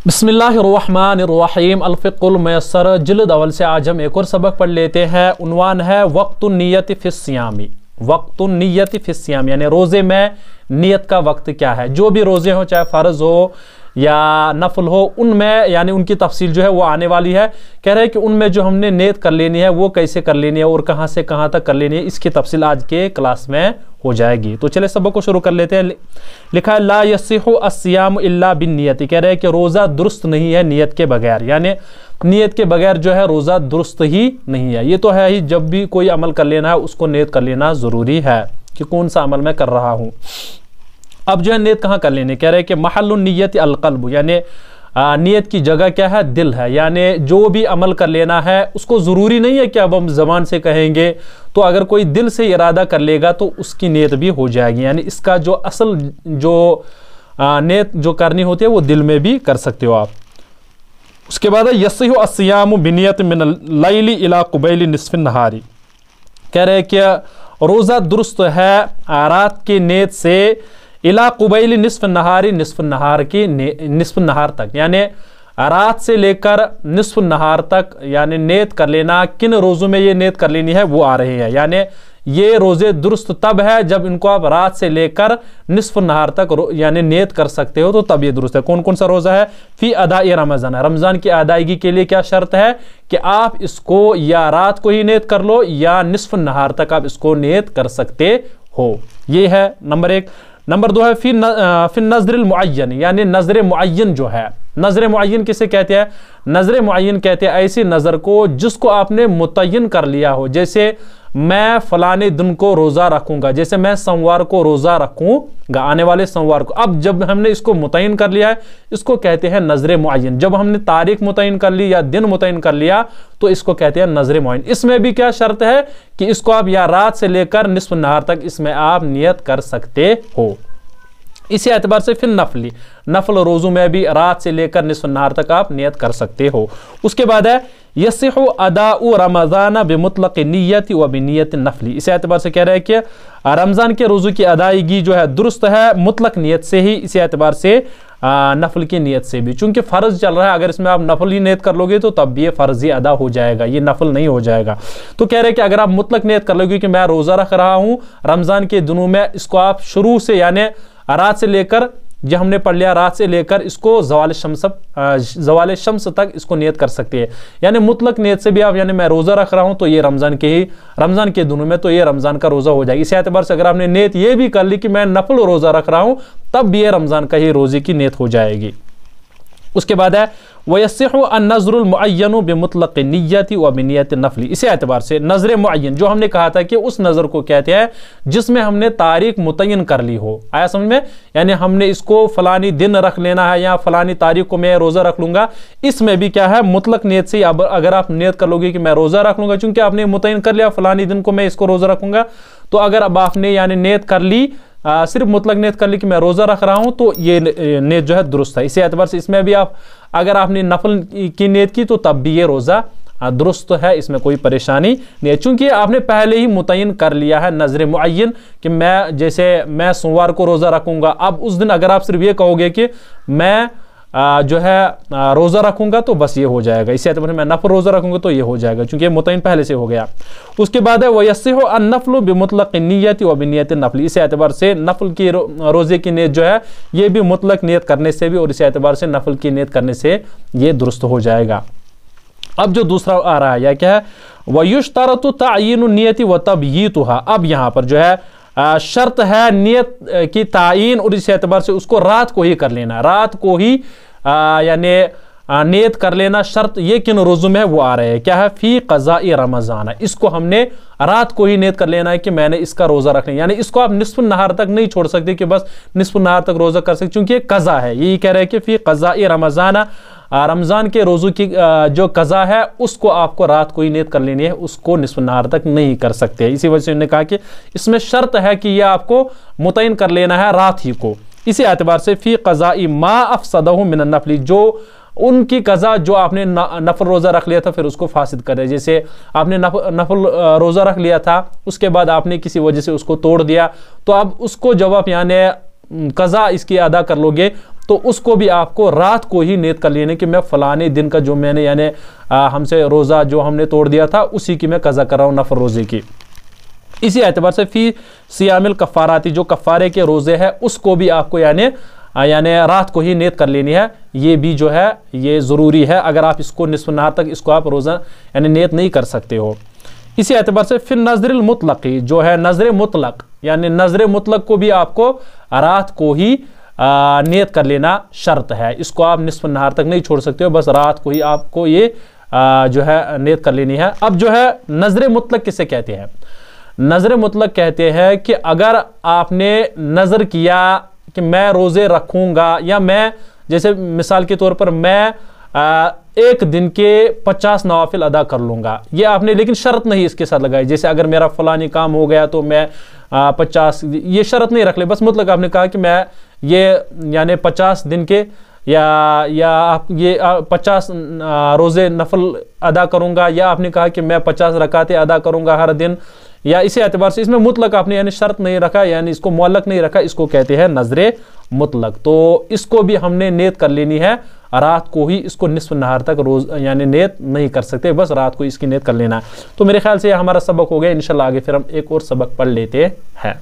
बिस्मिल्लाहिर्रहमानिर्रहीम अल-फ़िक़्हुल मुयस्सर जिल्द अव्वल से आज हम एक और सबक पढ़ लेते हैं। उन्वान है वक़्तुन नियति फ़िस्सियामी। वक़्तुन नियति फ़िस्सियामी यानी रोज़े में नियत का वक्त क्या है। जो भी रोज़े हो चाहे फ़र्ज़ हो या नफल हो उनमें यानी उनकी तफसील जो है वो आने वाली है। कह रहे हैं कि उनमें जो हमने नियत कर लेनी है वो कैसे कर लेनी है और कहाँ से कहाँ तक कर लेनी है, इसकी तफसील आज के क्लास में हो जाएगी। तो चले सबक को शुरू कर लेते हैं। लिखा है ला यसिहु अस्सियाम इल्ला बिन्नियति। कह रहे हैं कि रोज़ा दुरुस्त नहीं है नियत के बगैर, यानी नियत के बगैर जो है रोज़ा दुरुस्त ही नहीं है। ये तो है ही, जब भी कोई अमल कर लेना है उसको नियत कर लेना ज़रूरी है कि कौन सा अमल मैं कर रहा हूँ। अब जो है नियत कहाँ कर लेने, कह रहे हैं कि महल्लुन नियत अल-क़ल्ब, यानी नियत की जगह क्या है, दिल है। यानी जो भी अमल कर लेना है उसको ज़रूरी नहीं है कि अब हम ज़बान से कहेंगे, तो अगर कोई दिल से इरादा कर लेगा तो उसकी नियत भी हो जाएगी। यानी इसका जो असल जो नियत जो करनी होती है वो दिल में भी कर सकते हो आप। उसके बाद यसिहु अस्सियामु बिनियत मिनल लैली इला क़ुबैल निस्फ़िन नहारी। कह रहे हैं कि रोज़ा दुरुस्त है रात की नियत से इला क़ुबैल निस्फ़ नहारी, निस्फ़ नहार की निस्फ़ नहार तक, यानी रात से लेकर निस्फ़ नहार तक यानी नियत कर लेना। किन रोज़ों में ये नियत कर लेनी है वो आ रहे हैं। यानी ये रोज़े दुरुस्त तब है जब इनको आप रात से लेकर निस्फ़ नहार तक यानी नियत कर सकते हो, तो तब ये दुरुस्त है। कौन कौन सा रोज़ा है, फ़ी अदाई रमज़ान, रमज़ान की अदायगी के लिए क्या शर्त है कि आप इसको या रात को ही नियत कर लो या निस्फ़ नहार तक आप इसको नियत कर सकते हो। ये है नंबर एक। नंबर दो है फिर नज़र मुअय्यन, यानी नज़र मुअय्यन जो है, नज़र मुअय्यन किसे कहते हैं, नज़र मुअय्यन कहते हैं ऐसी नज़र को जिसको आपने मुतय्यन कर लिया हो। जैसे मैं फलाने दिन को रोज़ा रखूंगा, जैसे मैं सोमवार को रोज़ा रखूंगा, आने वाले सोमवार को। अब जब हमने इसको मुतय्यन कर लिया है इसको कहते हैं नज़र मुअय्यन। जब हमने तारीख मुतय्यन कर ली या दिन मुतय्यन कर लिया तो इसको कहते हैं नज़र मुअय्यन। इसमें भी क्या शर्त है कि इसको आप या रात से लेकर निस्फ़ नहार तक इसमें आप नियत कर सकते हो। इसी एतबार से फिर नफली, नफल रोज़ों में भी रात से लेकर निस्फ़ नहार तक आप नियत कर सकते हो। उसके बाद है यसिहु अदाउ रमज़ान बिमुतलक़ नियति व बिनियत नफली। इस एतबार से कह रहे हैं कि रमज़ान के रोज़ों की अदायगी जो है दुरुस्त है मुतलक नियत से ही, इसी एतबार से नफल की नियत से भी। चूंकि फ़र्ज़ चल रहा है, अगर इसमें आप नफल ही नियत कर लोगे तो तब भी ये फ़र्ज़ ही अदा हो जाएगा, ये नफल नहीं हो जाएगा। तो कह रहे हैं कि अगर आप मुतलक नियत कर लोगे कि मैं रोज़ा रख रहा हूँ रमज़ान के दिनों में, इसको आप शुरू से यानी रात से लेकर, जो हमने पढ़ लिया रात से लेकर इसको ज़वाल शम्स तक इसको नियत कर सकते हैं। यानी मुतलक नियत से भी आप, यानी मैं रोज़ा रख रहा हूँ तो ये रमज़ान के दिनों में तो ये रमज़ान का रोज़ा हो जाएगी। इस एतबार से अगर आपने नियत ये भी कर ली कि मैं नफल रोज़ा रख रहा हूँ तब भी ये रमज़ान का ही रोज़े की नियत हो जाएगी। उसके बाद है वयसिहु अन-नज़रुल मुअय्यनु बिमुतलक़ नियति व बिनियत नफली। इसी एतबार से नज़र मुअय्यन जो हमने कहा था कि उस नज़र को कहते हैं जिसमें हमने तारीख मुतय्यन कर ली हो। आया समझ में, यानी हमने इसको फलानी दिन रख लेना है या फलानी तारीख को मैं रोज़ा रख लूँगा। इसमें भी क्या है मुतलक नियत से, अब अगर आप नियत कर लोगे कि मैं रोज़ा रख लूँगा, चूँकि आपने मुतय्यन कर लिया फलानी दिन को मैं इसको रोज़ा रखूँगा, तो अगर अब आपने यानी नियत कर ली सिर्फ मुतलक नियत कर ली कि मैं रोज़ा रख रहा हूँ तो ये नियत जो है दुरुस्त है। इसी एतबार से इसमें भी आप अगर आपने नफल की नियत की तो तब भी ये रोज़ा दुरुस्त है, इसमें कोई परेशानी नहीं है। चूँकि आपने पहले ही मुतय्यन कर लिया है नज़र मुअय्यन कि मैं जैसे मैं सोमवार को रोज़ा रखूँगा, अब उस दिन अगर आप सिर्फ ये कहोगे कि मैं जो है रोज़ा रखूँगा तो बस ये हो जाएगा। इसी एतबार से मैं नफल रोज़ा रखूँगा तो ये हो जाएगा, चूँकि मुतय्यन पहले से हो गया। उसके बाद है वयसिहु अन-नफ़्लु बिमुतलक़ नियति व बिनियत नफली। इसी एतबार से नफल की रोज़े की नियत जो है ये भी मुतलक नियत करने से भी और इसी एतबार से नफल की नियत करने से ये दुरुस्त हो जाएगा। अब जो दूसरा आ रहा है यह क्या है, वयुश्तरतु तअयीनु नियति व तबयीतुहा। अब यहाँ पर जो है शर्त है नियत की तायीन और इस एतबार से उसको रात को ही कर लेना, रात को ही यानी नियत कर लेना। शर्त ये किन रोज़ों में है वो आ रहे हैं, क्या है, फ़ी क़ज़ाई रमज़ान। इसको हमने रात को ही नियत कर लेना है कि मैंने इसका रोज़ा रखना है। यानी इसको आप निस्फ़ नहार तक नहीं छोड़ सकते कि बस निस्फ़ नहार तक रोज़ा कर सकते, क्योंकि ये क़ज़ा है। यही कह रहे हैं कि फ़ी क़ज़ाई रमज़ान, रमज़ान के रोज़ों की जो क़ज़ा है उसको आपको रात को ही नियत कर लेनी है, उसको निस्फ़ नहार तक नहीं कर सकते। इसी वजह से उन्होंने कहा कि इसमें शर्त है कि यह आपको मुतय्यन कर लेना है रात ही को। इसी एतबार से फ़ी क़ज़ाई मा अफ़सदहु मिनन नफ़ली, जो उनकी कज़ा जो आपने नफल रोज़ा रख लिया था फिर उसको फासिद कर दे। जैसे आपने नफल रोज़ा रख लिया था उसके बाद आपने किसी वजह से उसको तोड़ दिया, तो अब उसको जब आप यानी कज़ा इसकी अदा कर लोगे تو اس کو بھی آپ کو رات کو ہی نیت کر لینے کہ میں فلانے دن کا جو میں نے یعنی ہم سے روزہ جو ہم نے توڑ دیا تھا اسی کی میں قضا کر رہا ہوں نفل روزے کی۔ اسی اعتبار سے فی صیام الکفاراتی جو کفارے کے روزے ہیں اس کو بھی آپ کو یعنی رات کو ہی نیت کر لینی ہے، یہ بھی جو ہے یہ ضروری ہے، اگر آپ اس کو نصف نہار تک اس کو آپ روزہ یعنی نیت نہیں کر سکتے ہو۔ اسی اعتبار سے پھر نظر المطلقی جو ہے نظر مطلق، یعنی نظر مطلق کو بھی آپ کو رات کو ہی نیت کر لینا شرط ہے، اس کو آپ نصف نہار تک نہیں چھوڑ سکتے ہو، بس رات کو ہی آپ کو یہ جو ہے نیت کر لینی ہے۔ اب جو ہے نظر مطلق کسے کہتے ہیں؟ نظر مطلق کہتے ہیں کہ اگر آپ نے نظر کیا کہ میں روزے رکھوں گا، یا میں جیسے مثال کے طور پر میں ایک دن کے 50 نوافل ادا کر لوں گا، یہ آپ نے لیکن شرط نہیں اس کے ساتھ لگائی، جیسے اگر میرا فلانی کام ہو گیا تو میں 50، یہ شرط نہیں رکھ لے، بس مطلق آپ نے کہا کہ میں یہ یعنی 50 دن کے یا آپ یہ 50 روزے نفل ادا کروں گا، یا آپ نے کہا کہ میں 50 رکعتیں ادا کروں گا ہر دن، یا اسی اعتبار سے اس میں مطلق آپ نے یعنی شرط نہیں رکھا، یعنی اس کو معلق نہیں رکھا، اس کو کہتے ہیں نظر مطلق۔ تو اس کو بھی ہم نے نیت کر لینی ہے رات کو ہی، اس کو نصف نہار تک روز یعنی نیت نہیں کر سکتے، بس رات کو اس کی نیت کر لینا ہے۔ تو میرے خیال سے یہ ہمارا سبق ہو گیا، انشاءاللہ آگے پھر ہم ایک اور سبق پڑھ لیتے ہیں۔